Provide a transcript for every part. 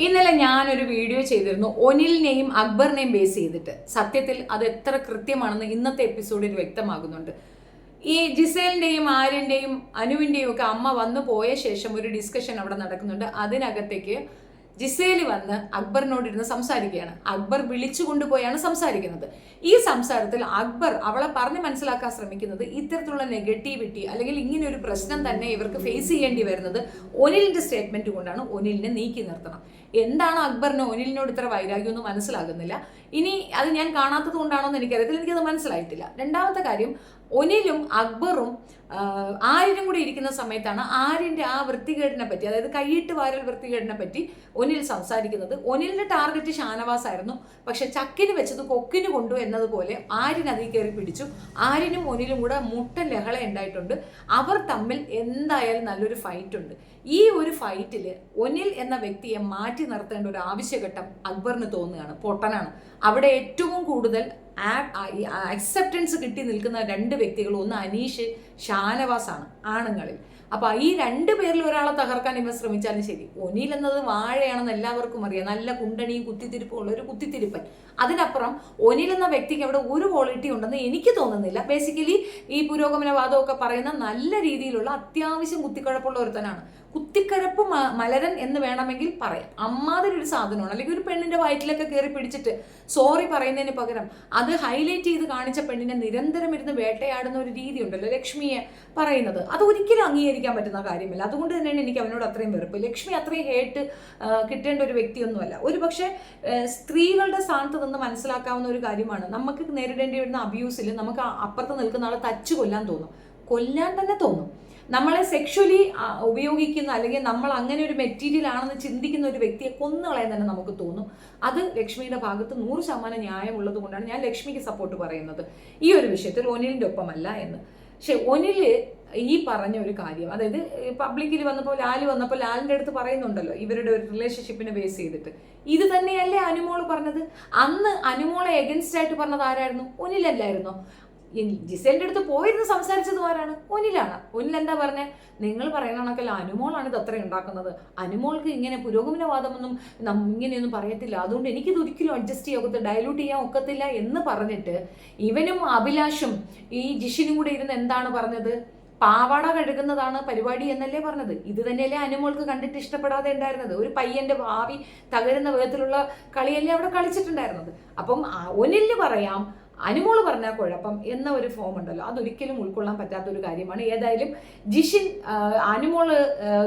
ഇന്നലെ ഞാനൊരു വീഡിയോ ചെയ്തിരുന്നു ഒനിലിനെയും അക്ബറിനെയും ബേസ് ചെയ്തിട്ട്. സത്യത്തിൽ അത് എത്ര കൃത്യമാണെന്ന് ഇന്നത്തെ എപ്പിസോഡിൽ വ്യക്തമാകുന്നുണ്ട്. ഈ ജിസേലിന്റെയും ആര്യന്റെയും അനുവിന്റെയും ഒക്കെ അമ്മ വന്നു പോയ ശേഷം ഒരു ഡിസ്കഷൻ അവിടെ നടക്കുന്നുണ്ട്. അതിനകത്തേക്ക് ജിസേൽ വന്ന് അക്ബറിനോടിരുന്ന് സംസാരിക്കുകയാണ്. അക്ബർ വിളിച്ചു കൊണ്ടുപോയാണ് സംസാരിക്കുന്നത്. ഈ സംസാരത്തിൽ അക്ബർ അവളെ പറഞ്ഞ് മനസ്സിലാക്കാൻ ശ്രമിക്കുന്നത് ഇത്തരത്തിലുള്ള നെഗറ്റിവിറ്റി അല്ലെങ്കിൽ ഇങ്ങനെ ഒരു പ്രശ്നം തന്നെ ഇവർക്ക് ഫേസ് ചെയ്യേണ്ടി വരുന്നത് ഒനിലിന്റെ സ്റ്റേറ്റ്മെന്റ് കൊണ്ടാണ്. ഒനിലിനെ നീക്കി നിർത്തണം. എന്താണ് അക്ബറിന് ഒനിലിനോട് ഇത്ര വൈരാഗ്യം ഒന്നും മനസ്സിലാകുന്നില്ല. ഇനി അത് ഞാൻ കാണാത്തത് കൊണ്ടാണോ എന്ന് എനിക്കറിയത്തില്ല, എനിക്കത് മനസ്സിലായിട്ടില്ല. രണ്ടാമത്തെ കാര്യം, ഒനിലും അക്ബറും ആര്യനും കൂടി ഇരിക്കുന്ന സമയത്താണ് ആര്യന്റെ ആ വൃത്തികേടിനെ പറ്റി, അതായത് കൈയിട്ട് വാരൽ വൃത്തികേടിനെ പറ്റി ഒനിൽ സംസാരിക്കുന്നത്. ഒനിലിന്റെ ടാർഗറ്റ് ഷാനവാസ് ആയിരുന്നു, പക്ഷെ ചക്കിന് വെച്ചത് കൊക്കിന് കൊണ്ടു എന്നതുപോലെ ആര്യൻ അതിൽ കയറി പിടിച്ചു. ആര്യനും ഒനിലും കൂടെ മുട്ട ലഹള ഉണ്ടായിട്ടുണ്ട്. അവർ തമ്മിൽ എന്തായാലും നല്ലൊരു ഫൈറ്റ് ഉണ്ട്. ഈ ഒരു ഫൈറ്റിൽ ഒനിൽ എന്ന വ്യക്തിയെ മാറ്റി നിർത്തേണ്ട ഒരു ആവശ്യഘട്ടം അക്ബറിന് തോന്നുകയാണ്. പൊട്ടനാണ്. അവിടെ ഏറ്റവും കൂടുതൽ അക്സെപ്റ്റൻസ് കിട്ടി നിൽക്കുന്ന രണ്ട് വ്യക്തികൾ, ഒന്ന് അനീഷ്, ഷാനവാസ് ആണ് ആണുങ്ങളിൽ. അപ്പൊ ഈ രണ്ടു പേരിൽ ഒരാളെ തകർക്കാൻ ഇവ ശ്രമിച്ചാലും ശരി. ഒനിൽ എന്നത് വാഴയാണെന്ന് എല്ലാവർക്കും അറിയാം. നല്ല കുണ്ടണിയും കുത്തിത്തിരിപ്പും ഉള്ള ഒരു കുത്തിത്തിരിപ്പൻ. അതിനപ്പുറം ഒനിൽ എന്ന വ്യക്തിക്ക് അവിടെ ഒരു ക്വാളിറ്റി ഉണ്ടെന്ന് എനിക്ക് തോന്നുന്നില്ല. ബേസിക്കലി ഈ പുരോഗമനവാദമൊക്കെ പറയുന്ന നല്ല രീതിയിലുള്ള അത്യാവശ്യം കുത്തിക്കഴപ്പുള്ള ഒരുത്തനാണ്. കുത്തിക്കഴപ്പ് മലരൻ എന്ന് വേണമെങ്കിൽ പറയാം. അമ്മാതിരി ഒരു സാധനമാണ്. അല്ലെങ്കിൽ ഒരു പെണ്ണിന്റെ വയറ്റിലൊക്കെ കയറി പിടിച്ചിട്ട് സോറി പറയുന്നതിന് പകരം അത് ഹൈലൈറ്റ് ചെയ്ത് കാണിച്ച പെണ്ണിനെ നിരന്തരം ഇരുന്ന് വേട്ടയാടുന്ന ഒരു രീതി ഉണ്ടല്ലോ ലക്ഷ്മിയെ പറയുന്നത്, അത് ഒരിക്കലും അംഗീകരിക്കാൻ പറ്റുന്ന കാര്യമില്ല. അതുകൊണ്ട് തന്നെയാണ് എനിക്ക് അവനോട് അത്രയും വെറുപ്പ്. ലക്ഷ്മി അത്രയും ഹേട്ട് കിട്ടേണ്ട ഒരു വ്യക്തിയൊന്നുമല്ല. ഒരു പക്ഷേ സ്ത്രീകളുടെ സ്ഥാനത്ത് നിന്ന് മനസ്സിലാക്കാവുന്ന ഒരു കാര്യമാണ്, നമുക്ക് നേരിടേണ്ടി വരുന്ന അബ്യൂസിൽ നമുക്ക് അപ്പുറത്ത് നിൽക്കുന്ന ആളെ തച്ചു കൊല്ലാൻ തോന്നും, കൊല്ലാൻ തന്നെ തോന്നും. നമ്മളെ സെക്ഷലി ഉപയോഗിക്കുന്ന അല്ലെങ്കിൽ നമ്മൾ അങ്ങനെ ഒരു മെറ്റീരിയൽ ആണെന്ന് ചിന്തിക്കുന്ന ഒരു വ്യക്തിയെ കൊന്നുകളയാൻ തന്നെ നമുക്ക് തോന്നും. അത് ലക്ഷ്മിയുടെ ഭാഗത്ത് 100% ന്യായമുള്ളത് കൊണ്ടാണ് ഞാൻ ലക്ഷ്മിക്ക് സപ്പോർട്ട് പറയുന്നത് ഈ ഒരു വിഷയത്തിൽ, ഒനിലിന്റെ ഒപ്പമല്ല എന്ന്. പക്ഷെ ഒനില് ഈ പറഞ്ഞ ഒരു കാര്യം, അതായത് പബ്ലിക്കിൽ വന്നപ്പോൾ ലാലിന്റെ അടുത്ത് പറയുന്നുണ്ടല്ലോ ഇവരുടെ ഒരു റിലേഷൻഷിപ്പിനെ ബേസ് ചെയ്തിട്ട്, ഇത് തന്നെയല്ലേ അനുമോള് പറഞ്ഞത്? അന്ന് അനുമോളെ എഗൻസ്റ്റ് ആയിട്ട് പറഞ്ഞത് ആരായിരുന്നു? ഒനിലല്ലായിരുന്നോ? ജിസേലിന്റെ അടുത്ത് പോയിരുന്ന് സംസാരിച്ചത് ആരാണ്? ഒനിലാണ്. ഒനിൽ എന്താ പറഞ്ഞേ? നിങ്ങൾ പറയുന്ന കണക്കല്ല, അനുമോളാണ് ഇത് അത്രയും ഉണ്ടാക്കുന്നത്. അനുമോൾക്ക് ഇങ്ങനെ പുരോഗമനവാദമൊന്നും ഇങ്ങനെയൊന്നും പറയത്തില്ല, അതുകൊണ്ട് എനിക്കിത് ഒരിക്കലും അഡ്ജസ്റ്റ് ചെയ്യാൻ ഡയലൂട്ട് ചെയ്യാൻ ഒക്കത്തില്ല എന്ന് പറഞ്ഞിട്ട് ഇവനും അഭിലാഷും ഈ ജിഷിനും കൂടെ ഇരുന്ന് എന്താണ് പറഞ്ഞത്? പാവാട കഴുകുന്നതാണ് പരിപാടി എന്നല്ലേ പറഞ്ഞത്? ഇത് തന്നെയല്ലേ അനുമോൾക്ക് കണ്ടിട്ട് ഇഷ്ടപ്പെടാതെ ഉണ്ടായിരുന്നത്? ഒരു പയ്യന്റെ ഭാവി തകരുന്ന വിധത്തിലുള്ള കളിയല്ലേ അവിടെ കളിച്ചിട്ടുണ്ടായിരുന്നത്? അപ്പം ഒനിലിന് പറയാം അനുമോള് പറഞ്ഞാൽ കുഴപ്പം എന്ന ഒരു ഫോം ഉണ്ടല്ലോ, അതൊരിക്കലും ഉൾക്കൊള്ളാൻ പറ്റാത്ത ഒരു കാര്യമാണ്. ഏതായാലും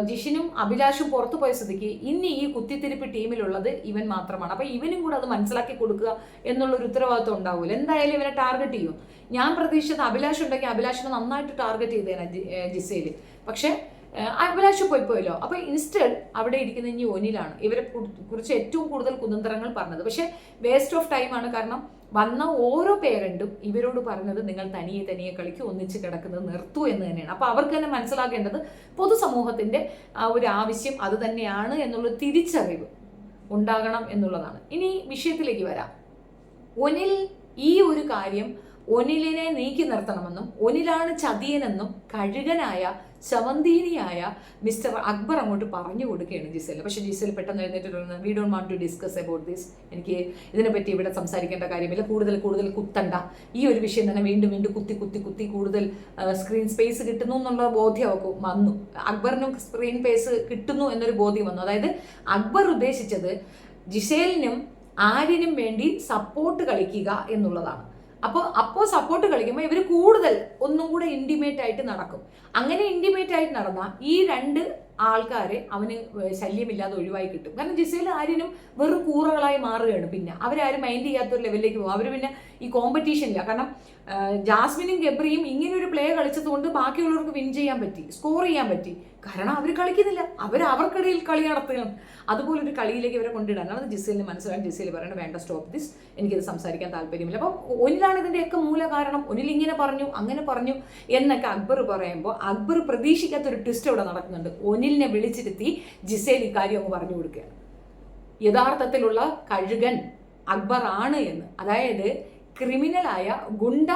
ജിഷിനും അഭിലാഷും പുറത്തു പോയ സ്ഥിതിക്ക് ഇനി ഈ കുത്തിത്തിരിപ്പ് ടീമിലുള്ളത് ഇവൻ മാത്രമാണ്. അപ്പൊ ഇവനും കൂടെ അത് മനസ്സിലാക്കി കൊടുക്കുക എന്നുള്ളൊരു ഉത്തരവാദിത്വം ഉണ്ടാവില്ല. എന്തായാലും ഇവനെ ടാർഗറ്റ് ചെയ്യും. ഞാൻ പ്രതീക്ഷിച്ചത് അഭിലാഷ് ഉണ്ടെങ്കിൽ അഭിലാഷിനെ നന്നായിട്ട് ടാർഗറ്റ് ചെയ്തേനെ ജിസേല്. പക്ഷെ അഭിലാഷ് പോയല്ലോ. അപ്പൊ ഇൻസ്റ്റഡ് അവിടെ ഇരിക്കുന്ന ഇനി ഒനിലാണ് ഇവരെ കുറിച്ച് ഏറ്റവും കൂടുതൽ കുതന്ത്രങ്ങൾ പറഞ്ഞത്. പക്ഷെ വേസ്റ്റ് ഓഫ് ടൈമാണ്. കാരണം വന്ന ഓരോ പേരന്റും ഇവരോട് പറഞ്ഞത് നിങ്ങൾ തനിയെ കളിക്കും, ഒന്നിച്ച് കിടക്കുന്നത് നിർത്തൂ എന്ന് തന്നെയാണ്. അപ്പൊ അവർക്ക് തന്നെ മനസ്സിലാക്കേണ്ടത് പൊതുസമൂഹത്തിന്റെ ഒരു ആവശ്യം അത് തന്നെയാണ് എന്നുള്ള തിരിച്ചറിവ് ഉണ്ടാകണം എന്നുള്ളതാണ്. ഇനി വിഷയത്തിലേക്ക് വരാം. ഒനിൽ ഈ ഒരു കാര്യം ഒനിലിനെ നീക്കി നിർത്തണമെന്നും ഒനിലാണ് ചതിയനെന്നും കഴുകനായ ചവന്തീനിയായ മിസ്റ്റർ അക്ബർ അങ്ങോട്ട് പറഞ്ഞു കൊടുക്കുകയാണ് ജിസേൽ. പക്ഷെ ജിസേൽ പെട്ടെന്ന് എഴുന്നേറ്റിട്ട് we don't want to discuss about this, എനിക്ക് ഇതിനെപ്പറ്റി ഇവിടെ സംസാരിക്കേണ്ട കാര്യമില്ല, കൂടുതൽ കുത്തണ്ട, ഈ ഒരു വിഷയം തന്നെ വീണ്ടും കുത്തി കൂടുതൽ സ്ക്രീൻ സ്പേസ് കിട്ടുന്നു എന്നുള്ള ബോധ്യം അവർക്ക് വന്നു. അക്ബറിനും സ്ക്രീൻ സ്പേസ് കിട്ടുന്നു എന്നൊരു ബോധ്യം വന്നു. അതായത് അക്ബർ ഉദ്ദേശിച്ചത് ജിസേലിനും ആര്യനും വേണ്ടി സപ്പോർട്ട് കളിക്കുക എന്നുള്ളതാണ്. അപ്പോൾ സപ്പോർട്ട് കളിക്കുമ്പോൾ ഇവർ കൂടുതൽ ഒന്നും കൂടെ ഇൻറ്റിമേറ്റ് ആയിട്ട് നടക്കും. അങ്ങനെ ഇൻറ്റിമേറ്റ് ആയിട്ട് നടന്നാൽ ഈ രണ്ട് ആൾക്കാരെ അവന് ശല്യമില്ലാതെ ഒഴിവായി കിട്ടും. കാരണം ജിസേലും ആര്യനും വെറും കൂറകളായി മാറുകയാണ്. പിന്നെ അവരാരും മൈൻഡ് ചെയ്യാത്തൊരു ലെവലിലേക്ക് പോകും. അവർ പിന്നെ ഈ കോമ്പറ്റീഷനില്ല. കാരണം ജാസ്മിനും ഗബ്രിയും ഇങ്ങനെ ഒരു പ്ലേ കളിച്ചത് കൊണ്ട് ബാക്കിയുള്ളവർക്ക് വിൻ ചെയ്യാൻ പറ്റി, സ്കോർ ചെയ്യാൻ പറ്റി. കാരണം അവർ കളിക്കുന്നില്ല, അവർക്കിടയിൽ കളി നടത്തുകയാണ്. അതുപോലൊരു കളിയിലേക്ക് ഇവരെ കൊണ്ടിടാൻ അത് ജിസേലിന് മനസ്സിലായി. ജിസേൽ പറയണം വേണ്ട, സ്റ്റോപ്പ് ദിസ്, എനിക്കിത് സംസാരിക്കാൻ താല്പര്യമില്ല. അപ്പം ഒനിലാണ് ഇതിൻ്റെയൊക്കെ മൂല കാരണം. ഒനിൽ ഇങ്ങനെ പറഞ്ഞു അങ്ങനെ പറഞ്ഞു എന്നൊക്കെ അക്ബർ പറയുമ്പോൾ അക്ബർ പ്രതീക്ഷിക്കാത്തൊരു ട്വിസ്റ്റ് ഇവിടെ നടക്കുന്നുണ്ട്. ഒനിലിനെ വിളിച്ചിരുത്തി ജിസേൽ ഈ കാര്യം അങ്ങ് പറഞ്ഞു കൊടുക്കുകയാണ്. യഥാർത്ഥത്തിലുള്ള കഴുകൻ അക്ബർ ആണ് എന്ന്. അതായത് ക്രിമിനലായ ഗുണ്ട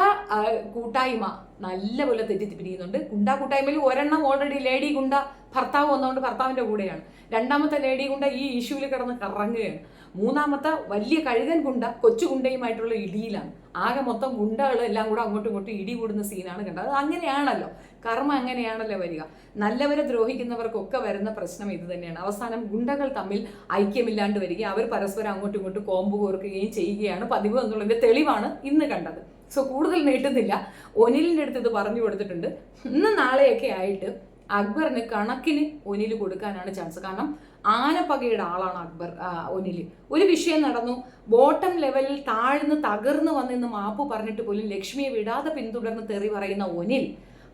കൂട്ടായ്മ നല്ലപോലെ തെറ്റിപ്പിരിക്കുന്നുണ്ട്. ഗുണ്ടാ കൂട്ടായ്മയിൽ ഒരെണ്ണം ഓൾറെഡി ലേഡി ഗുണ്ട ഭർത്താവ് വന്നതുകൊണ്ട് ഭർത്താവിൻ്റെ കൂടെയാണ്. രണ്ടാമത്തെ ലേഡി ഗുണ്ട ഈ ഇഷ്യൂവിൽ കിടന്ന് കറങ്ങുകയാണ്. മൂന്നാമത്തെ വലിയ കഴുകൻ ഗുണ്ട കൊച്ചു ഗുണ്ടയുമായിട്ടുള്ള ഇടിയിലാണ്. ആകെ മൊത്തം ഗുണ്ടകൾ എല്ലാം കൂടെ അങ്ങോട്ടും ഇങ്ങോട്ടും ഇടി കൂടുന്ന സീനാണ് കണ്ടത്. അത് അങ്ങനെയാണല്ലോ, കർമ്മ അങ്ങനെയാണല്ലോ വരിക. നല്ലവരെ ദ്രോഹിക്കുന്നവർക്കൊക്കെ വരുന്ന പ്രശ്നം ഇത് തന്നെയാണ്. അവസാനം ഗുണ്ടകൾ തമ്മിൽ ഐക്യമില്ലാണ്ട് വരിക, അവർ പരസ്പരം അങ്ങോട്ടും ഇങ്ങോട്ടും കോമ്പ് കോർക്കുകയും ചെയ്യുകയാണ് പതിവ് എന്നുള്ളതിന്റെ തെളിവാണ് ഇന്ന് കണ്ടത്. സോ കൂടുതൽ നീട്ടുന്നില്ല. ഒനിലിൻ്റെ അടുത്ത് ഇത് പറഞ്ഞു കൊടുത്തിട്ടുണ്ട്. ഇന്ന് നാളെയൊക്കെ ആയിട്ട് അക്ബറിന് കണക്കിന് ഒനിൽ കൊടുക്കാനാണ് ചാൻസ്. കാരണം ആനപ്പകയുടെ ആളാണ് അക്ബർ. ഒനിൽ ഒരു വിഷയം നടന്നു, ബോട്ടം ലെവലിൽ താഴ്ന്ന് തകർന്ന് വന്നിന്ന് മാപ്പ് പറഞ്ഞിട്ട് പോലും ലക്ഷ്മിയെ വിടാതെ പിന്തുടർന്ന് തെറി പറയുന്ന ഒനിൽ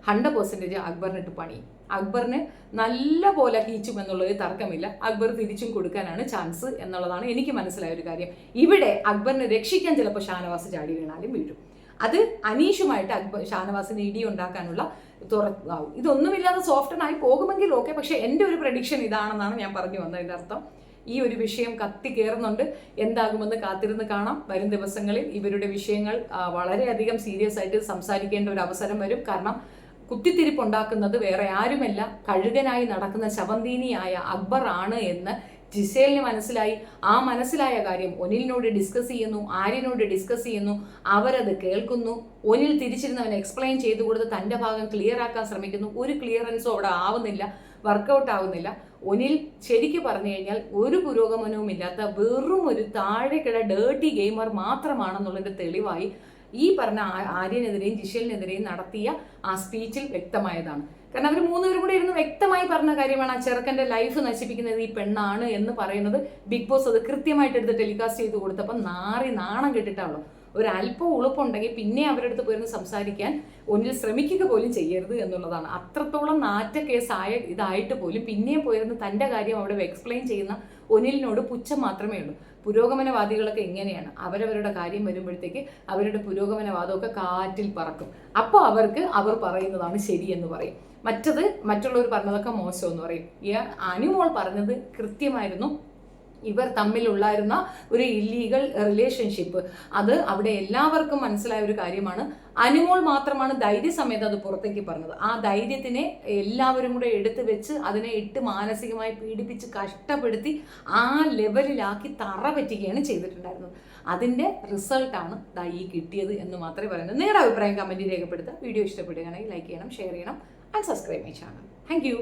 100% അക്ബറിനിട്ട് പണി. അക്ബറിന് നല്ല പോലെ കീച്ചുമെന്നുള്ളത് തർക്കമില്ല. അക്ബർ തിരിച്ചും കൊടുക്കാനാണ് ചാൻസ് എന്നുള്ളതാണ് എനിക്ക് മനസ്സിലായ ഒരു കാര്യം. ഇവിടെ അക്ബറിനെ രക്ഷിക്കാൻ ചിലപ്പോൾ ഷാനവാസ് ചാടി വീണാലും വീഴും. അത് അനീഷുമായിട്ട് ഷാനവാസിന് ഇടി ഉണ്ടാക്കാനുള്ള തുറക്കാവും. ഇതൊന്നുമില്ലാതെ സോഫ്റ്റനായി പോകുമെങ്കിൽ ഓക്കെ. പക്ഷെ എൻ്റെ ഒരു പ്രഡിക്ഷൻ ഇതാണെന്നാണ് ഞാൻ പറഞ്ഞു വന്നതിൻ്റെ അർത്ഥം. ഈ ഒരു വിഷയം കത്തി കയറുന്നുണ്ട്. എന്താകുമെന്ന് കാത്തിരുന്ന് കാണാം. വരും ദിവസങ്ങളിൽ ഇവരുടെ വിഷയങ്ങൾ വളരെയധികം സീരിയസ് ആയിട്ട് സംസാരിക്കേണ്ട ഒരു അവസരം വരും. കാരണം കുത്തിത്തിരിപ്പുണ്ടാക്കുന്നത് വേറെ ആരുമല്ല, കഴുകനായി നടക്കുന്ന ശവന്തീനിയായ അക്ബർ ആണ് എന്ന് ജിസേലിന് മനസ്സിലായി. ആ മനസ്സിലായ കാര്യം ഒനിലിനോട് ഡിസ്കസ് ചെയ്യുന്നു, ആര്യനോട് ഡിസ്കസ് ചെയ്യുന്നു. അവരത് കേൾക്കുന്നു. ഒനിൽ തിരിച്ചിരുന്നവൻ എക്സ്പ്ലെയിൻ ചെയ്തു കൊടുത്ത് തൻ്റെ ഭാഗം ക്ലിയർ ആക്കാൻ ശ്രമിക്കുന്നു. ഒരു ക്ലിയറൻസും അവിടെ ആവുന്നില്ല, വർക്കൗട്ട് ആവുന്നില്ല. ഒനിൽ ശരിക്കും പറഞ്ഞു കഴിഞ്ഞാൽ ഒരു പുരോഗമനവും ഇല്ലാത്ത വെറും ഒരു താഴെക്കിട ഡേർട്ടി ഗെയിമർ മാത്രമാണെന്നുള്ളതിൻ്റെ തെളിവായി ഈ പറഞ്ഞ ആര്യനെതിരെയും ജിഷേലിനെതിരെയും നടത്തിയ ആ സ്പീച്ചിൽ വ്യക്തമായതാണ്. കാരണം അവർ മൂന്നുപേരും കൂടെ ഇരുന്ന് വ്യക്തമായി പറഞ്ഞ കാര്യമാണ്. ആ ചെറുക്കൻ്റെ ലൈഫ് നശിപ്പിക്കുന്നത് ഈ പെണ്ണാണ് എന്ന് പറയുന്നത് ബിഗ് ബോസ് അത് കൃത്യമായിട്ട് എടുത്ത് ടെലികാസ്റ്റ് ചെയ്ത് കൊടുത്തപ്പോൾ നാണം കെട്ടിട്ടാണല്ലോ. ഒരല്പം ഉളുപ്പുണ്ടെങ്കിൽ പിന്നെ അവരുടെ അടുത്ത് പോയിരുന്ന് സംസാരിക്കാൻ ഒന്നിൽ ശ്രമിക്കുക പോലും ചെയ്യരുത് എന്നുള്ളതാണ്. അത്രത്തോളം നാറ്റ കേസായ ഇതായിട്ട് പോലും പിന്നെയും പോയിരുന്ന് തൻ്റെ കാര്യം അവിടെ എക്സ്പ്ലെയിൻ ചെയ്യുന്ന ഒനിലിനോട് പുച്ഛം മാത്രമേ ഉള്ളൂ. പുരോഗമനവാദികളൊക്കെ എങ്ങനെയാണ്, അവരവരുടെ കാര്യം വരുമ്പോഴത്തേക്ക് അവരുടെ പുരോഗമനവാദമൊക്കെ കാറ്റിൽ പറക്കും. അപ്പോൾ അവർ പറയുന്നതാണ് ശരിയെന്ന് പറയും. മറ്റുള്ളവർ പറഞ്ഞതൊക്കെ മോശമെന്ന് പറയും. അനുമോൾ പറഞ്ഞത് കൃത്യമായിരുന്നു. ഇവർ തമ്മിലുള്ളായിരുന്ന ഒരു ഇല്ലീഗൽ റിലേഷൻഷിപ്പ് അത് അവിടെ എല്ലാവർക്കും മനസ്സിലായ ഒരു കാര്യമാണ്. അനുമോൾ മാത്രമാണ് ധൈര്യസമേതം അത് പുറത്തേക്ക് പറഞ്ഞത്. ആ ധൈര്യത്തിനെ എല്ലാവരും കൂടെ എടുത്തു വെച്ച് അതിനെ ഇട്ട് മാനസികമായി പീഡിപ്പിച്ച് കഷ്ടപ്പെടുത്തി ആ ലെവലിലാക്കി തറ പറ്റുകയാണ് ചെയ്തിട്ടുണ്ടായിരുന്നത്. അതിൻ്റെ റിസൾട്ടാണ് ഈ കിട്ടിയത് എന്ന് മാത്രമേ പറയുന്നത്. നിങ്ങളുടെ അഭിപ്രായം കമൻറ്റിൽ രേഖപ്പെടുത്തുക. വീഡിയോ ഇഷ്ടപ്പെടുകയാണെങ്കിൽ ലൈക്ക് ചെയ്യണം, ഷെയർ ചെയ്യണം and subscribe my channel. Thank you.